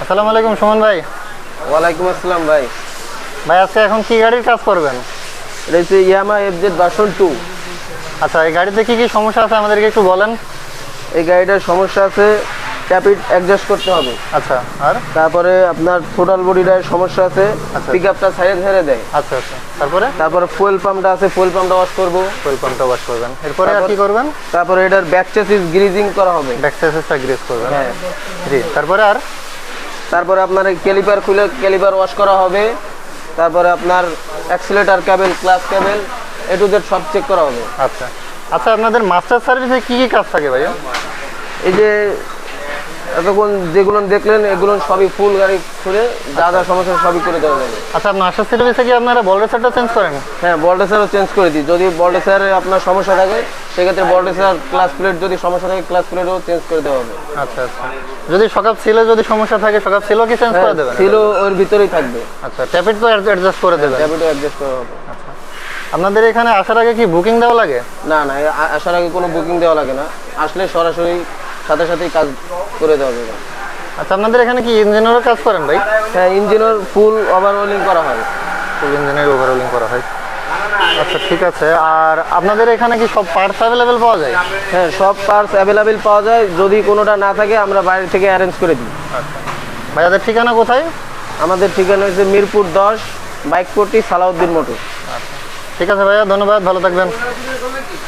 আসসালামু আলাইকুম সুমন ভাই। ওয়ালাইকুম আসসালাম ভাই। ভাই আজকে এখন কি গাড়ির কাজ করবেন? এটা হচ্ছে ইয়ামা এফজেড ভার্সন 2। আচ্ছা, এই গাড়িতে কি কি সমস্যা আছে আমাদেরকে একটু বলেন। এই গাড়িটার সমস্যা আছে, ট্যাপিট অ্যাডজাস্ট করতে হবে। আচ্ছা, আর তারপরে আপনার টোটাল বডিটার সমস্যা আছে, আচ্ছা। পিকআপটা সাইডে ছেড়ে দেয়। আচ্ছা আচ্ছা, তারপরে তারপরে ফুয়েল পাম্পটা আছে, ফুয়েল পাম্পটা ওয়াশ করব। ফুয়েল পাম্পটা ওয়াশ করবেন, এরপরে আর কি করবেন? তারপরে এটার ব্যাক চেসিস গ্রিজিং করা হবে। ব্যাক চেসিসটা গ্রেস করবেন। হ্যাঁ। জি, তারপরে আর তারপরে আপনার ক্যালিপার খুলে ক্যালিপার ওয়াশ করা হবে। তারপরে আপনার accelerator cable, class cable, A to Z সব চেক করা হবে। আচ্ছা আচ্ছা, আপনাদের মাস্টার সার্ভিসে কি কি কাজ থাকে ভাইয়া? এই যে এতক্ষণ যেগুলো দেখলেন এগুলো সবই ফুল গাড়ি খুলে যা যা সমস্যা সবই করে দেওয়া যাবে। আচ্ছা, মাস্টার সার্ভিসে কি আপনারা বল রেসারটা চেঞ্জ করেন? হ্যাঁ, বল্টেসারও চেঞ্জ করে দিই। যদি বল্টেসারে আপনার সমস্যা থাকে সেক্ষেত্রে বল্টেসার ক্লাস প্লেট যদি সমস্যা থাকে ক্লাস প্লেটও চেঞ্জ করে দেওয়া হবে। আচ্ছা আচ্ছা, যদি সকাপ সিলে যদি সমস্যা থাকে সকাপ সিলও কি চেঞ্জ করে দেবেন? ছিল ওর ভিতরেই থাকবে। আচ্ছা, ট্যাপিট তো অ্যাডজাস্ট করে দেবেন। ট্যাবলেটও অ্যাডজাস্ট করা হবে। আপনাদের এখানে আসার আগে কি বুকিং দেওয়া লাগে? না না, আসার আগে কোনো বুকিং দেওয়া লাগে না, আসলে সরাসরি সাথে সাথেই কাজ করে দেওয়া যাবে। আচ্ছা, আপনাদের এখানে কি ইঞ্জিনেরও কাজ করেন ভাই? হ্যাঁ, ইঞ্জিনের ফুল ওভারহোলিং করা হয়। ফুল ইঞ্জিনের ওভারহোলিং করা হয়। আচ্ছা ঠিক আছে, আর আপনাদের এখানে কি সব পার্টস অ্যাভেলেবেল পাওয়া যায়? হ্যাঁ, সব পার্টস অ্যাভেলেবেল পাওয়া যায়। যদি কোনোটা না থাকে আমরা বাইরে থেকে অ্যারেঞ্জ করে দিই। আচ্ছা, ভাইয়াদের ঠিকানা কোথায়? আমাদের ঠিকানা হচ্ছে মিরপুর 10, বাইকপট্টি, সালাউদ্দিন মোটর। ঠিক আছে ভাইয়া, ধন্যবাদ, ভালো থাকবেন।